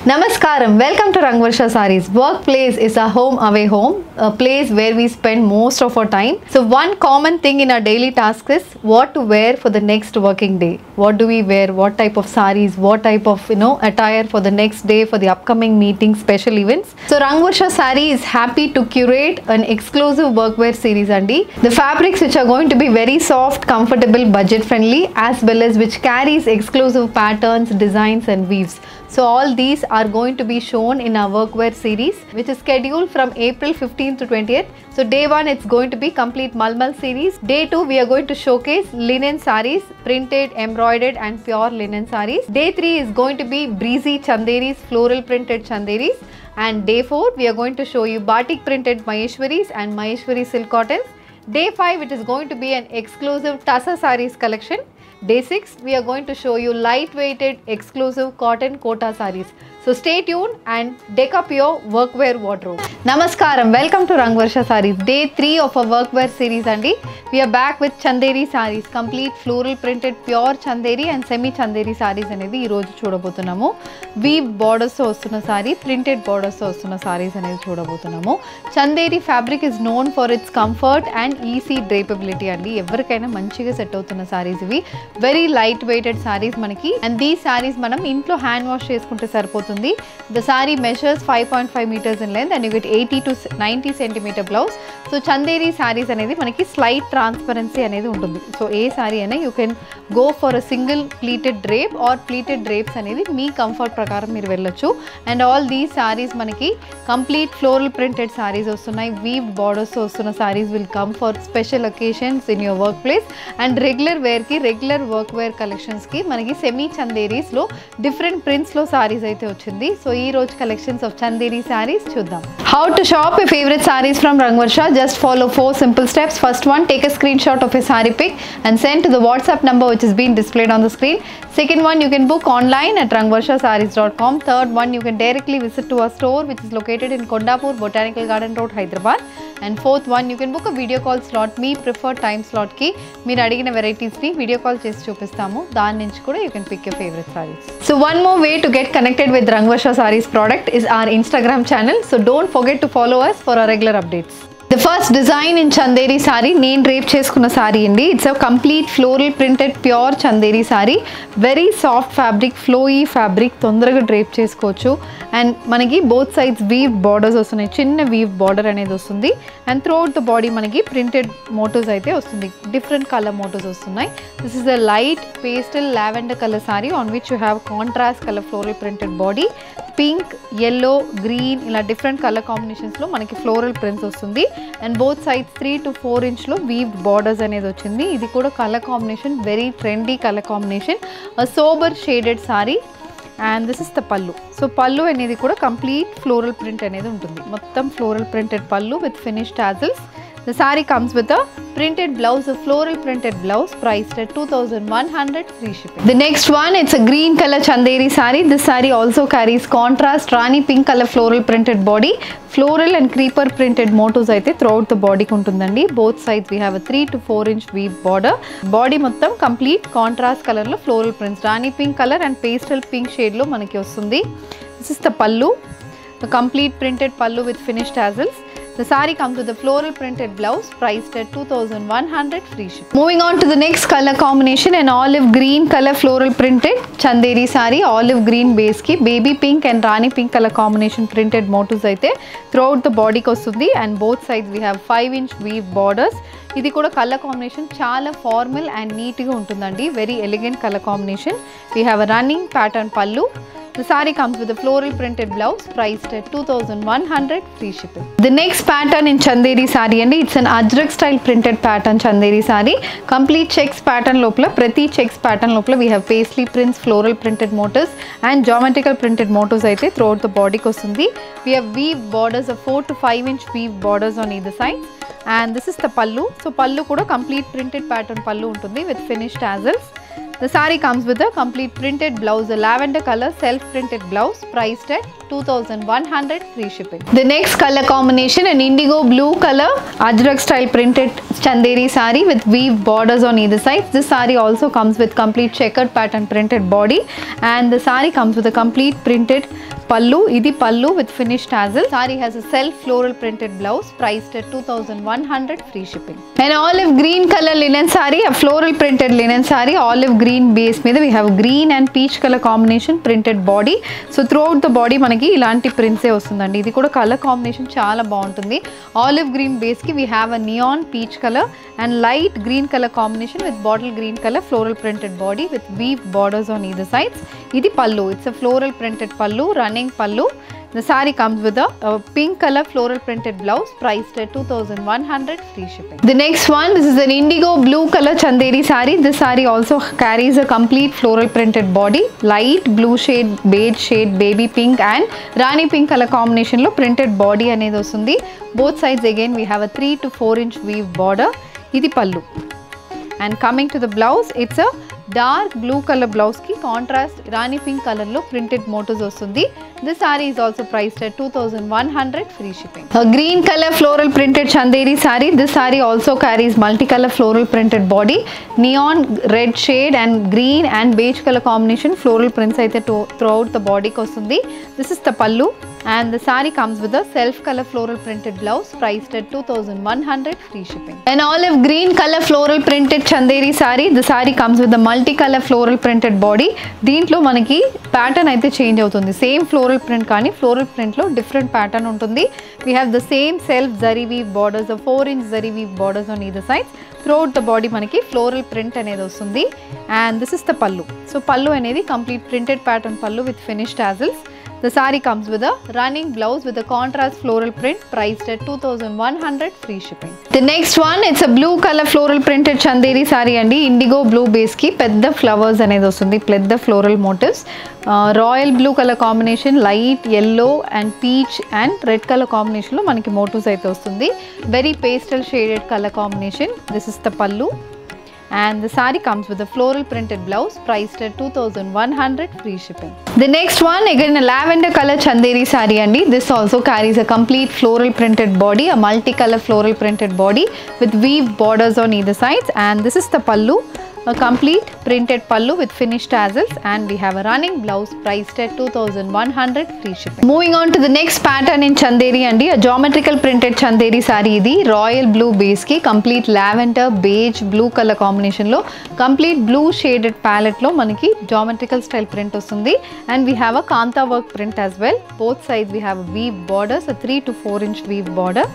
Namaskaram, welcome to Rangvarsha Sarees. Workplace is a home away home, a place where we spend most of our time. So one common thing in our daily task is what to wear for the next working day. What do we wear? What type of sarees? What type of attire for the next day, for the upcoming meetings, special events. So Rangvarsha Saree is happy to curate an exclusive workwear series, Andy. The fabrics which are going to be very soft, comfortable, budget friendly, as well as which carries exclusive patterns, designs and weaves. So all these are going to be shown in our workwear series, which is scheduled from April 15th to 20th. So day 1 it's going to be complete Malmal series. Day 2 we are going to showcase linen sarees, printed, embroidered and pure linen sarees. Day 3 is going to be breezy chanderis, floral printed chanderis. And day 4 we are going to show you batik printed Maheshwaris and Maheshwari silk cottons. Day 5 it is going to be an exclusive Tassa sarees collection. Day 6 we are going to show you light-weighted exclusive cotton kota sarees. So stay tuned and deck up your workwear wardrobe. Namaskaram, welcome to Rangvarsha Sarees. Day 3 of our workwear series, Andy. We are back with Chanderi sarees, complete floral printed pure Chanderi and semi Chanderi sarees అనేది ఈ రోజు చూడబోతున్నాము. Weave borders తో వస్తున్న sorry, printed borders తో వస్తున్న సారీస్ అనేది చూడబోతున్నాము. Chanderi fabric is known for its comfort and easy drapability అండి. ఎవరికైనా మంచిగా సెట్ అవుతున్న సారీస్ ఇవి. వెరీ లైట్ వెయిటెడ్ సారీస్ మనకి, అండ్ దీస్ సారీస్ మనం ఇంట్లో హ్యాండ్ వాష్ చేసుకుంటే సరిపోతుంది. The saree measures 5.5 meters in length and you get 80 to 90 centimeter blouse. So Chanderi sarees అనేది మనకి slight transparency అనేది ఉంటుంది. సో ఏ సారీ అయినా you can go for a single pleated drape or pleated drapes అనేది మీ comfort ప్రకారం మీరు వెళ్ళొచ్చు. And all these saris మనకి కంప్లీట్ ఫ్లోరల్ ప్రింటెడ్ సారీస్ వస్తున్నాయి. వీవ్ బార్డర్స్ వస్తున్న saris will come for special occasions in your work place. And regular వేర్కి, regular work wear కలెక్షన్స్కి మనకి semi చందేరీస్లో different ప్రింట్స్లో saris అయితే వచ్చింది. సో ఈ రోజు కలెక్షన్స్ ఆఫ్ చందేరి సారీస్ చూద్దాం. How to shop your favorite sarees from Rangvarsha? Just follow 4 simple steps. First one, take a screenshot of your saree pic and send to the WhatsApp number which is being displayed on the screen. Second one, you can book online at rangvarshasarees.com. Third one, you can directly visit to our store which is located in Kondapur, Botanical Garden Road, Hyderabad. And fourth one, you can book a video call slot. Me preferred time slot కి మీరు అడిగిన varieties ని video call చేసి చూపిస్తాము. దాని నుంచి కూడా you can pick your favorite sarees. So one more way to get connected with Rangvarsha Sarees product is our Instagram channel. So don't forget to follow us for our regular updates. The first design in Chanderi saree, నేను drape చేసుకున్న sorry అండి. It's a complete floral printed pure Chanderi sorry. Very soft fabric, flowy fabric, తొందరగా drape చేసుకోవచ్చు. And మనకి both sides weave borders వస్తున్నాయి, చిన్న weave border అనేది వస్తుంది. And through out the body మనకి ప్రింటెడ్ మోటివ్స్ అయితే వస్తుంది, డిఫరెంట్ కలర్ మోటివ్స్ వస్తున్నాయి. This is a light pastel lavender colour sorry on which you have contrast colour floral printed body. Pink, yellow, green ఇలా different colour కాంబినేషన్స్లో మనకి floral prints వస్తుంది. And both sides 3 to 4 inch weave borders అనేది వచ్చింది. ఇది కూడా colour combination very trendy colour combination, sober shaded sari. And this is the pallu. So pallu అనేది కూడా కంప్లీట్ ఫ్లోరల్ ప్రింట్ అనేది ఉంటుంది, మొత్తం floral printed pallu with finish tassels. The saree comes with a printed blouse, a floral printed blouse priced at 2,100 free shipping. The next one, it's a green color Chanderi saree. This saree also carries contrast Rani pink color floral printed body. Floral and creeper printed motifs అయితే throughout the body ఉంటుందండి. Both sides we have a 3 to 4 inch weave border. Body మొత్తం complete contrast color లో floral prints, Rani pink color and pastel pink shade లో మనకి వస్తుంది. This is the pallu, the complete printed pallu with finished tassels. The saree comes with a floral printed blouse priced at 2,100 free shipping. Moving on to the next color combination, an olive green color floral printed Chanderi saree. Olive green base ki baby pink and Rani pink color combination printed motifs అయితే throughout the body కి వస్తుంది. And both sides we have 5 inch weave borders. ఇది కూడా colour combination చాలా formal and నీట్గా ఉంటుందండి, very elegant colour combination. We have a running pattern pallu. The saree comes with a floral printed blouse priced at 2,100 free shipping. The next pattern in Chanderi saree and it's an Ajrak style printed pattern Chanderi saree. Complete checks pattern lopla, prati checks pattern lopla we have paisley prints, floral printed motifs and geometrical printed motifs అయితే throughout the body కి వస్తుంది. We have weave borders of 4 to 5 inch weave borders on either side. And this is the pallu. So pallu kuda complete printed pattern pallu ఉంటుంది with finished tassels. The saree comes with a complete printed blouse, a lavender color self-printed blouse priced at 2,100 free shipping. The next color combination, an indigo blue color Ajrak style printed Chanderi saree with weave borders on either side. This saree also comes with complete checkered pattern printed body, and the saree comes with a complete printed pallu. Idi pallu with finished tassel. Saree has a self floral printed blouse priced at 2100 free shipping. An olive green color linen saree, a floral printed linen saree, olive green base మీద we have green and peach color combination printed body. So throughout the body మనకి ఇలాంటి prints ఏ వస్తుందండి. ఇది కూడా colour combination చాలా బాగుంటుంది. Olive green base కి we have a neon peach color and light green color combination with bottle green color floral printed body with weave borders on either sides. Idi pallu. It's a floral printed pallu, running pallu. The saree comes with a pink color floral printed blouse priced at 2100 free shipping. The next one, this is an indigo blue color chanderi saree. This saree also carries a complete floral printed body, light blue shade, beige shade, baby pink and rani pink color combination lo printed body anedi ostundi. Both sides again we have a 3 to 4 inch weave border. Idi pallu. And coming to the blouse, it's a dark blue color blouse ki contrast rani pink color lo printed motifs ostundi. This saree is also priced at 2100 free shipping. A green color floral printed chanderi saree. This saree also carries multicolor floral printed body, neon red shade and green and beige color combination floral prints aithe throughout the body ki ostundi. This is the pallu. And the saree comes with a self color floral printed blouse priced at 2100 free shipping. An olive green color floral printed chanderi saree. The saree comes with a multicolor floral printed body. Deentlo manaki pattern aithe change avutundi. Same floral print kaani floral print lo different pattern untundi. We have the same self zari weave borders, a 4 inch zari weave borders on either sides. Throughout the body manaki floral print anedi ostundi. And this is the pallu. So pallu anedi complete printed pattern pallu with finished tassels. The saree comes with a running blouse with a contrast floral print priced at 2100 free shipping. The next one, it's a blue color floral printed chanderi saree andi. Indigo blue base ki pedda flowers anedi ostundi, pedda floral motifs. Royal blue color combination, light yellow and peach and red color combination lo manaki motifs aithe ostundi. Very pastel shaded color combination. This is the pallu. And the saree comes with a floral printed blouse priced at 2100 free shipping. The next one, again a lavender color chanderi saree andi. This also carries a complete floral printed body, a multicolor floral printed body with weave borders on either sides. And this is the pallu, a complete printed pallu with finished tassels, and we have a running blouse priced at 2100 free shipping. Moving on to the next pattern in chanderi andi, a geometrical printed chanderi saree. Idi royal blue base ki complete lavender beige blue color combination lo complete blue shaded palette lo manaki geometrical style print ostundi. And we have a kanta work print as well. Both sides we have weave borders, a 3 to 4 inch weave border.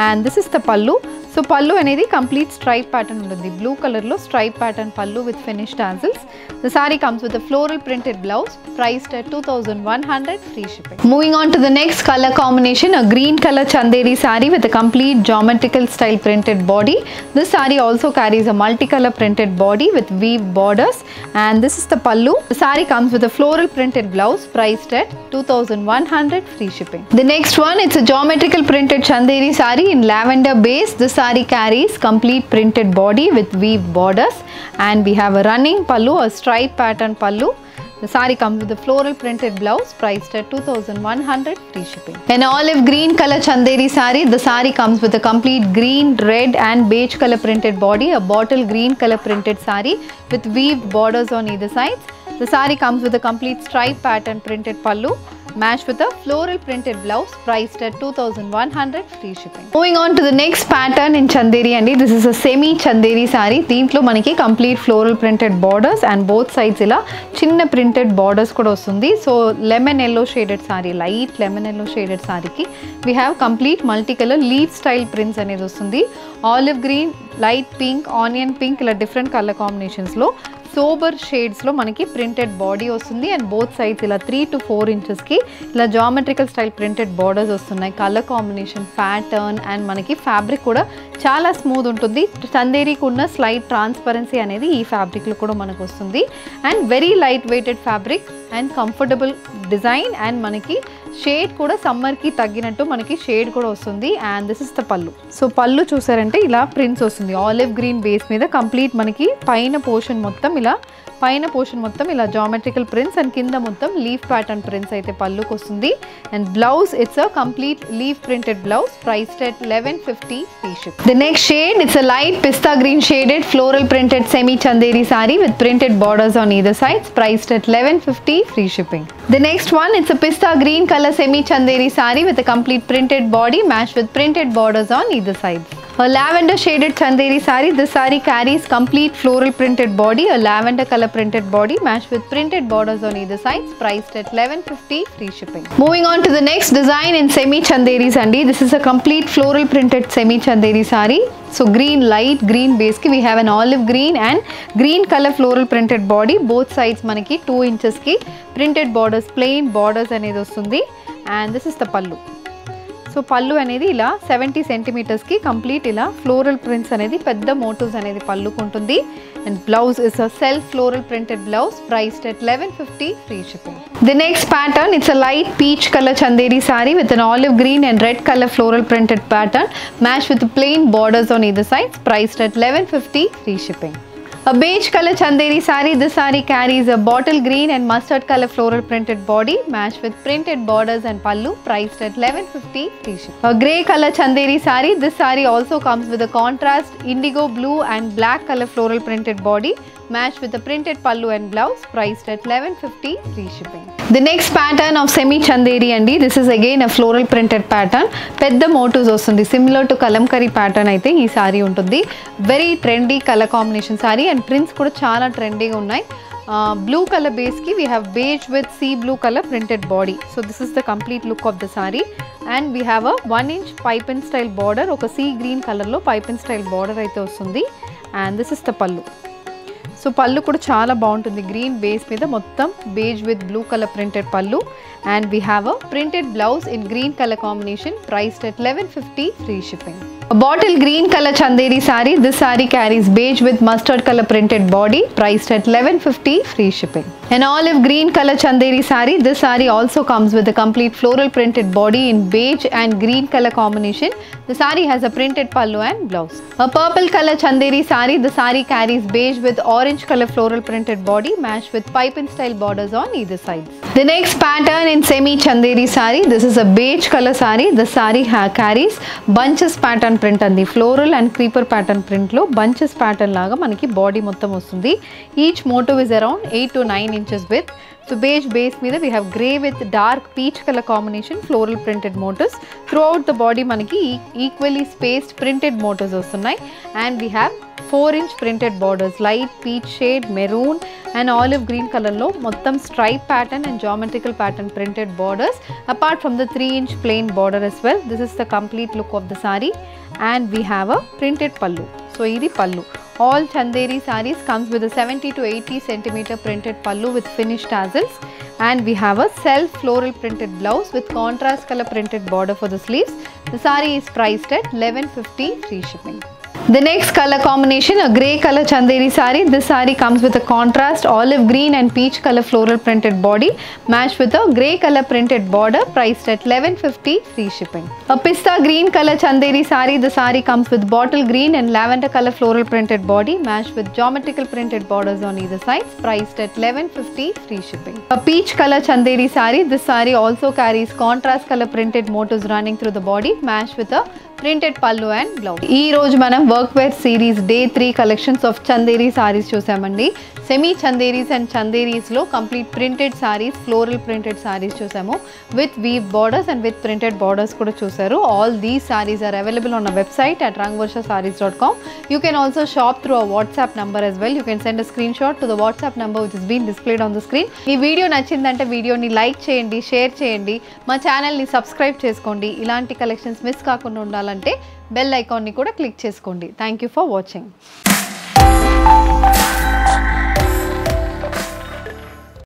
And this is the pallu. So pallu anedi complete stripe pattern untundi. Blue color lo stripe pattern pallu with finished tassels. The saree comes with a floral printed blouse priced at 2100 free shipping. Moving on to the next color combination, a green color chanderi saree with a complete geometrical style printed body. This saree also carries a multicolor printed body with weave borders, and this is the pallu. The saree comes with a floral printed blouse priced at 2100 free shipping. The next one, it's a geometrical printed chanderi saree in lavender base. This saree carries complete printed body with weave borders, and we have a running pallu, a stripe pattern pallu. The saree comes with a floral printed blouse priced at 2100 free shipping. An olive green color chanderi saree. The saree comes with a complete green, red and beige color printed body, a bottle green color printed saree with weave borders on either sides. The saree comes with a complete stripe pattern printed pallu matched with a floral printed blouse priced at 2100 free shipping. Moving on to the next pattern in chanderi andi. This is a semi chanderi saree. Deentlo manaki complete floral printed borders and both sides ila chinna printed borders kuda ostundi. So lemon yellow shaded saree, light lemon yellow shaded saree ki we have complete multicolor leaf style prints anedi ostundi. Olive green, light pink, onion pink ila different color combinations lo sober shades lo manaki printed body ostundi, and both sides ila 3 to 4 inches ki ila geometrical style printed borders ostunnai. Color combination, pattern and manaki fabric kuda chaala smooth untundi. Chanderi ku unna slight transparency anedi ee fabric lo kuda manaku ostundi, and very light weighted fabric and comfortable design, and manaki shade కూడా సమ్మర్కి తగ్గినట్టు మనకి shade కూడా వస్తుంది. And this is the pallu. So పల్లు చూసారంటే ఇలా prints వస్తుంది. ఆలివ్ గ్రీన్ బేస్ మీద కంప్లీట్ మనకి పైన పోర్షన్ మొత్తం ఇలా పైన పోర్షన్ మొత్తం ఇలా జామెట్రికల్ ప్రింట్స్ అండ్ కింద మొత్తం లీఫ్ ప్యాటర్న్ ప్రింట్స్ అయితే పళ్ళుకి వస్తుంది. And blouse it's a complete leaf printed blouse priced at 1150 free ship. The next shade it's a light pista green shaded floral printed semi chanderi saree with printed borders on either sides priced at 1150 free shipping. The next one it's a pista green color semi chanderi saree with a complete printed body matched with printed borders on either side. A lavender shaded chanderi saree. This saree carries complete floral printed body, a lavender color printed body matched with printed borders on either sides priced at 1150 free shipping. Moving on to the next design in semi chanderi sandi. This is a complete floral printed semi chanderi saree. So green, light green base ki we have an olive green and green color floral printed body. Both sides manaki 2 inches ki printed borders, plain borders anedi vastundi. And this is the pallu. So పళ్ళు అనేది ఇలా 70 సెంటీమీటర్స్కి complete ఇలా floral prints అనేది పెద్ద motifs అనేది పళ్ళుకు ఉంటుంది. And blouse is a self floral printed blouse priced at 1150 free shipping. The next pattern it's a light peach colour Chanderi sorry with an olive green and red colour floral printed pattern match with plain borders on either sides priced at 1150 free shipping. A beige color chanderi saree. This saree carries a bottle green and mustard color floral printed body matched with printed borders and pallu priced at 1150 free shipping. A grey color chanderi saree. This saree also comes with a contrast indigo blue and black color floral printed body matched with a printed pallu and blouse priced at 1150 free shipping. The next pattern of semi chanderi andi. This is again a floral printed pattern. Pedda motifs vastundi similar to kalamkari pattern aithe ee saree untundi. Very trendy color combination saree and prints kuda chaala trendy ga unnai. Blue color base ki we have beige with sea blue color printed body. So this is the complete look of the saree and we have a 1 inch pipe and style border. Oka sea green color lo pipe and style border aithe vastundi and this is the pallu. So pallu కూడా చాలా బాగుంటుంది. Green base మీద మొత్తం beige with blue colour printed pallu and we have a printed blouse in green colour combination priced at 1150 free shipping. A bottle green color chanderi saree. This saree carries beige with mustard color printed body priced at 1150 free shipping. An olive green color chanderi saree. This saree also comes with a complete floral printed body in beige and green color combination. The saree has a printed pallu and blouse. A purple color chanderi saree. The saree carries beige with orange color floral printed body matched with pipe and style borders on either sides. The next pattern in semi chanderi saree. This is a beige color saree. The saree carries bunches pattern print అండి. Floral and creeper pattern ప్రింట్లో bunches pattern లాగా మనకి body మొత్తం వస్తుంది. Each motif is around 8 to 9 inches width. So beige base మీద we have grey with dark peach color combination floral printed motifs. Throughout the body మనకి equally spaced printed motifs వస్తున్నాయి and we have 4-inch printed borders, light peach shade, maroon and olive green color లో మొత్తం stripe pattern and geometrical pattern printed borders apart from the 3-inch plain border as well. This is the complete look of the saree and we have a printed pallu. So ఇది pallu. All chanderi sarees comes with a 70 to 80 centimeter printed pallu with finished tassels and we have a self floral printed blouse with contrast color printed border for the sleeves. The saree is priced at 1150 free shipping. The next color combination, a grey color chanderi saree. This saree comes with a contrast olive green and peach color floral printed body matched with a grey color printed border priced at 1150 free shipping. A pista green color chanderi saree. The saree comes with bottle green and lavender color floral printed body matched with geometrical printed borders on either sides priced at 1150 free shipping. A peach color chanderi saree. This saree also carries contrast color printed motifs running through the body matched with a printed pallu and blouse. ఈ రోజు మనం work wear series day 3 collections of Chanderi saris చూసామండి. Semi Chanderis and Chanderis లో complete printed saris, floral printed saris చూసాము with weave borders and with printed borders కూడా చూసారు. All these saris are available on our website at rangvarshasarees.com. You can also shop through our WhatsApp number as well. You can send a screenshot to the WhatsApp number which is being displayed on the screen. ఈ video నచ్చిందంటే వీడియోని like చేయండి, share చేయండి, మా ఛానల్ని subscribe చేసుకోండి. ఇలాంటి collections miss కాకుండా ఉండాలంటే బెల్ ఐకాన్ని కూడా క్లిక్ చేసుకోండి. Thank you for watching.